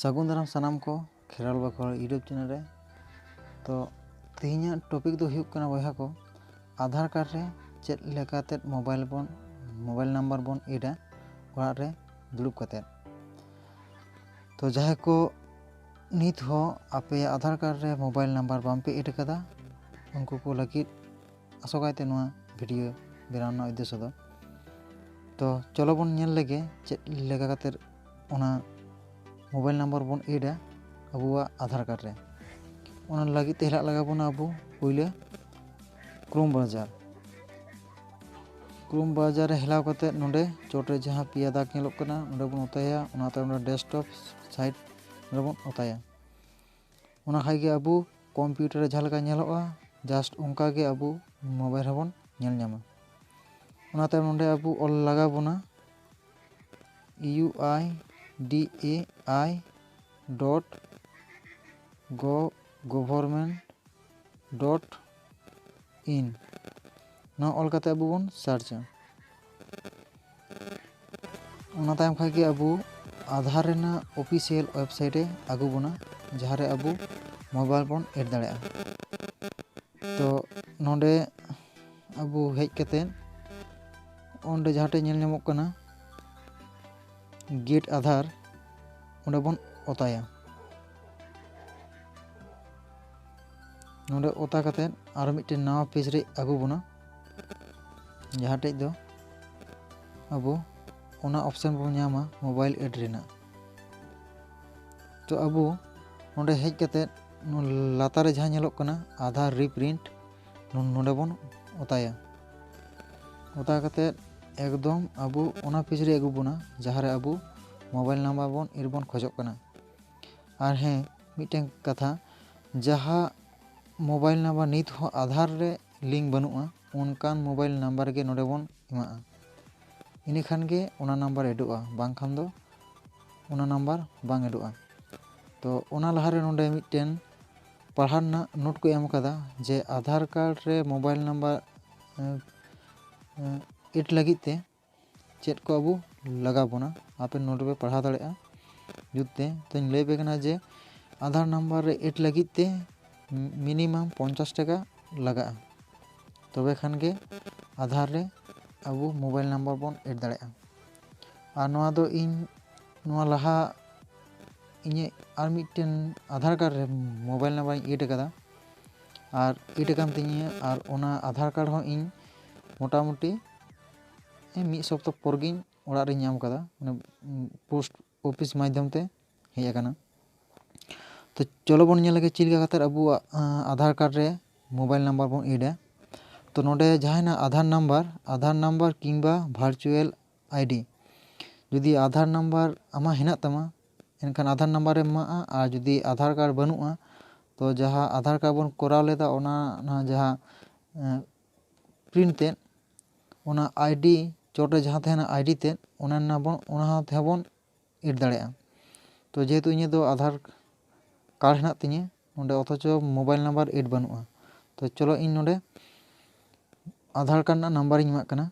सागुन दाराम सानाम को खेराल बाखोड़ YouTube channel रे। तो तेहिया टॉपिक दो हुयुग कना बयहा को आधार कार्ड रे चेद लेकाते मोबाइल नंबर बन एडा ओड़ा रे दुड़ुब काते। तो जहां को नित हो आपे आधार कार्ड रे मोबाइल नंबर बामपे एड कदा उनको को लगी आसोगायते नोआ वीडियो बनाना उद्देश्य दो। तो चलो बन नेल लेगे चेद लेका काते ओना मोबाइल नंबर बन एडा अबुआ आधार कार्ड रे। ओना लगी ते हेला लगा बना अबु पहिले क्रोम ब्राउज़र रे हेलाव काते नोंडे चोटे जहां पिया दाग नेलोग कना नोंडे बन उताया ओना तायम डेस्कटॉप साइट नोंडे बन उताया। ओना खाय गे अबु कंप्यूटर रे जहां लगा नेलोगा जस्ट उनका गे अबु मोबाइल रे बन नेल न्यामा। ओना तायम नोंडे अबु ऑल लगा बना uidai.government.in ना ऑल काते अबु बन सर्च। ओना तायम खाय गे अबु आधार रेना ऑफिशियल वेबसाइट रे आगु बना जहां रे अबु मोबाइल बन एड दाड़ेया। तो नोंडे अबु हेज काते ओंडे जहां टे नेल ᱧᱟᱢᱚᱜ कना गेट आधार ओंडे बन ओताया। नोंडे ओता काते आरो मिटटे नवा पेज रे आगु बना जहां टे दो अबु ओना ऑप्शन बन ᱧामा मोबाइल एड रेना। तो अबु नोंडे हेज काते लातार रे जहां ᱧᱮᱞᱚᱜ कना आधार रिप्रिंट नोंडे बन ओताया। ओता काते एकदम अबु ओना पेज रे आगु बना जहां रे अबु मोबाइल नंबर बन एड बन खोजोग कना। आर हें मिटटें कथा जहां मोबाइल नंबर नित हो आधार रे लिंक बनुआ उनकान मोबाइल नंबर के नोंडे बन एमाआ। इने खान गे ओना नंबर एडोआ बांग खान दो ओना नंबर बांग एडोआ। तो ओना लहा रे नोंडे मिटटें पढ़ार ना नोट को एम कदा जे आधार कार्ड रे मोबाइल नंबर एड लगिते चेद को अबु लगा बना आपे नोट पे पढ़ा दाड़ेया जुते। तो लई पे कना जे आधार नंबर रे एड लगिते मिनिमाम 50 टाका लगा। तबे खान गे आधार रे अबु मोबाइल नंबर बन एड दाड़ेया। आर नोआ दो इन नोआ लहा इnye आर मिटटेन आधार कार्ड रे मोबाइल नंबर एड कदा आर एड कान तिनिया आर ओना आधार कार्ड हो इन मोटामुटी मिद सप्ताह पर गिन ओड़ा रे ᱧᱟᱢ कदा पोस्ट ऑफिस माध्यम ते हेज आकाना। तो चलो बन नेल लेगे चिलका काते अबु आधार कार्ड रे मोबाइल नंबर बन एडा। तो नोंडे जहाना आधार नंबर किंबा भार्चुअल आईडी जुदी आधार नंबर आमा हेना तमा एनखान आधार नंबर रे एमाआ। आर जुदी आधार कार्ड बनुआ तो जहां आधार कार्ड बन कोराव लेदा ओना जहां प्रिंट ते ओना आईडी चोटे जहां तहना आईडी ते ओना बन एड दाड़ेया। तो जेहेतु इnye दो आधार कार्ड हेना तिnye नोंडे अथचो मोबाइल नंबर एड बनुआ। तो चलो इन नोंडे आधार कार्ड ना नंबर इᱧ एमाक कना।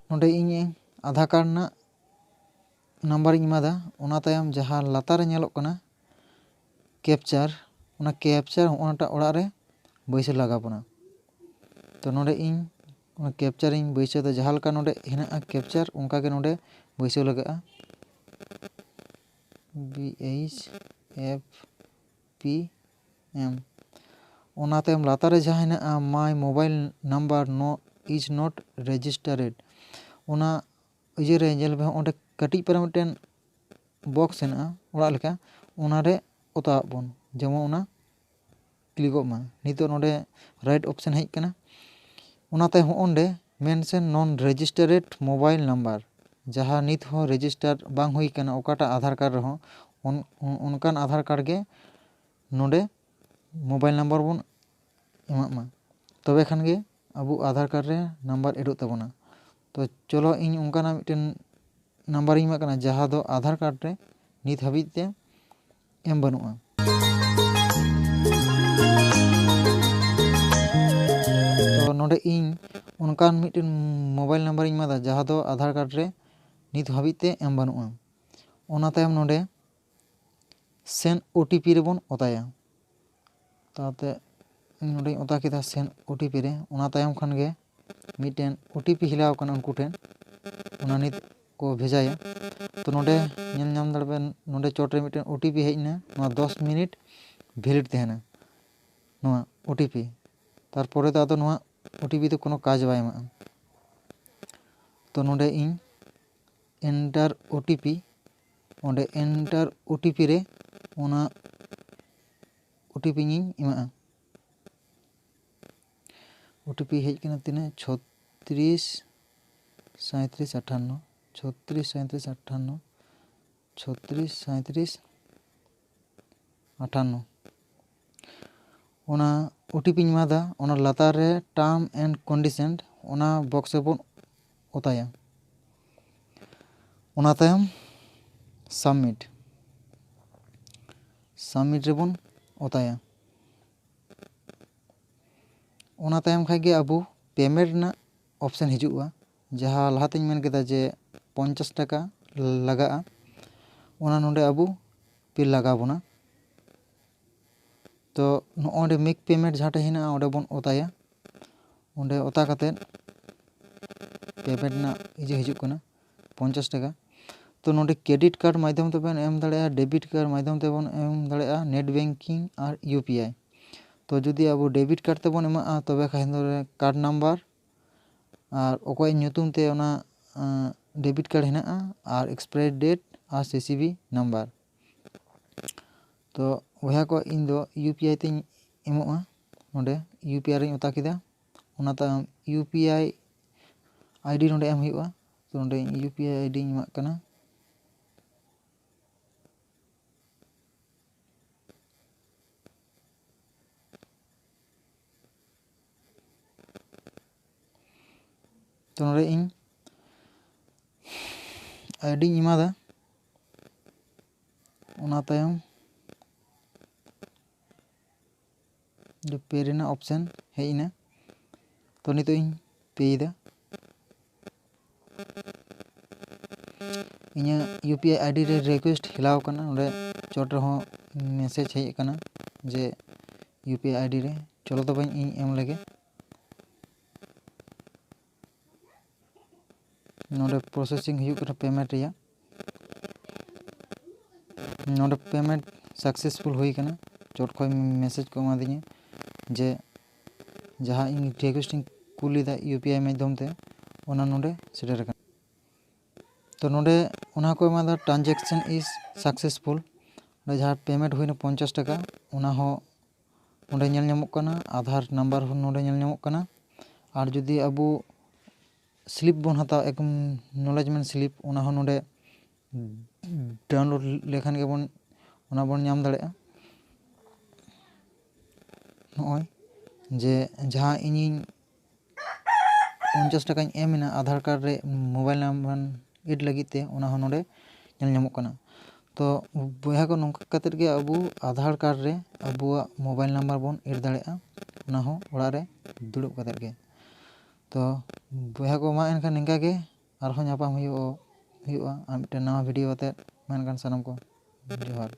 नोंडे इᱧ आधार कार्ड ना नंबर इᱧ एमादा ओना तायम जहां लातार रे ᱧᱮᱞᱚᱜ कना कैप्चर ओनाटा ओड़ा रे बैसे लगा बना। तो नोंडे इन कैप्चर इन बैसे दा जहां लका नोंडे हेनाआ कैप्चर उनका के नोंडे बैसे लगाआ BHFPM। ओना तायम लातार रे जहां हेनाआ my mobile number is not registered ओना इजे रे जेल बे ओंडे कटिज पर मिटटेन बॉक्स हेनाआ ओड़ा लेका ओना रे ओता बन जेमन ओना क्लिको मा। नितो नोंडे राइट ऑप्शन हेज कना ओना ताय ओंडे mention non registered mobile number जहां नित हो रजिस्टर बांग हुई कना ओकाटा आधार कार्ड रे हो उनकान आधार कार्ड के नोंडे मोबाइल नंबर बन एमामा। तबे खान गे अबु आधार कार्ड रे नंबर एडोग ताबोना। तो चलो इन उनकाना मिटटेन नंबर इᱧ एमाक कना जहां दो आधार कार्ड रे नित हाबिज ते एम बनुआ। नोडे इन उनकान मिट्टन मोबाइल नंबर इन एमादा जहाँ दो आधार कार्ड रे नित हाबिते एम बानुआ ओना तायम नोडे सेन ओटीपी रे बोन ओताया ताते नोडे ओता केदा सेन ओटीपी रे ओना तायम खान गे मिट्टन ओटीपी हिलाव कना उनको ठेन ओना नित को भेजाया तो नोडे नेल नाम दड़बे नोडे चोट रे मिट्टन ओटीपी हेजना 10 मिनट वैलिड तहना नोआ ओटीपी तारपरे तो आदो नोआ ओटीपी तो कोनो काज बाय एमा तो नोडे इन एंटर ओटीपी ओंडे एंटर ओटीपी रे ओना ओटीपी इन एमा ओटीपी हेज कना तिना 36 37 58 36 37 58 36 37 58 ओना ओटीपी एमादा ओना लातार रे टर्म एंड कंडीशन ओना बॉक्स बोन ओताया ओना तायम सबमिट रे बोन ओताया ओना तायम खाय गे अबो पेमेंट ना ऑप्शन हिजुआ जहाँ लहातें मेन केदा जे 50 टाका लगा ओना नोडे अबो पे लगा बोना तो नोडे मेक पेमेंट जहाँ हेना ओडे बोन ओताया ओंडे ओता काते पेमेंट ना इजे हिजुक कना 50 टाका तो नोडे क्रेडिट कार्ड माध्यम ते बन एम दाड़ेया डेबिट कार्ड माध्यम ते बन एम दाड़ेया नेट बैंकिंग और यूपीआई तो जुदी अब डेबिट कार्ड ते बन एमा तबे खान कार्ड नम्बर और ओकोय ᱧᱩᱛᱩᱢ ते ओना डेबिट कार्ड हेना और एक्सपायरी डेट और सीसीबी नम्बर तो वहा को इन दो यूपीआई ते एमोआ नोडे यूपीआई रे ओता केदा ओना ता यूपीआई आईडी नोडे एम हुआ तो नोडे यूपीआई आईडी एमा कना तो नोडे इन आईडी एमादा ओना तायम पे रेना ऑप्शन हेना तो नितो इन पेदा इना यूपीआई आईडी रे रिक्वेस्ट हिलाव कना नोडे चोट रहो मैसेज हेज कना जे यूपीआई आईडी रे चलो तो इन एम लगे नोडे प्रोसेसिंग हुई कना पेमेंट रिया नोडे पेमेंट सक्सेसफुल हुई कना चोट खय मैसेज को एमा दिया जे जहाँ इन रिक्वेस्ट कुलीदा यूपीआई माध्यम ते ओना नोडे सेटर कना तो नोडे ओना को एमादा ट्रांजेक्शन इज सक्सेसफुल जहाँ पेमेंट हुई 50 टाका ओना हो नोडे नेल ᱧᱟᱢᱚᱜ कना आधार नंबर हो नोडे नेल ᱧᱟᱢᱚᱜ कना और जुदी अबो स्लिप बोन हता एक्नॉलेजमेंट स्लिप ओना हो नोडे डाउनलोड लेखान के बोन ओना बोन नाम दाड़ेया नॉय जे जहाँ इन 50 टाका एमना आधार कार्ड रे मोबाइल नंबर एड लगी ते ओना हो नोडे नेल ᱧᱟᱢᱚᱜ कना तो बया को नोंका कतेर गे अबो आधार कार्ड रे अबुआ मोबाइल नंबर बोन एड दाड़ेया ओना हो ओड़ा रे दुड़ुब कतेर गे तो बया को मा एनखान निंका गे आरहों ᱧᱟᱯᱟᱢ हुआ आर मिट्टन नवा भिडियो आते मेनखान सानम को जोहार।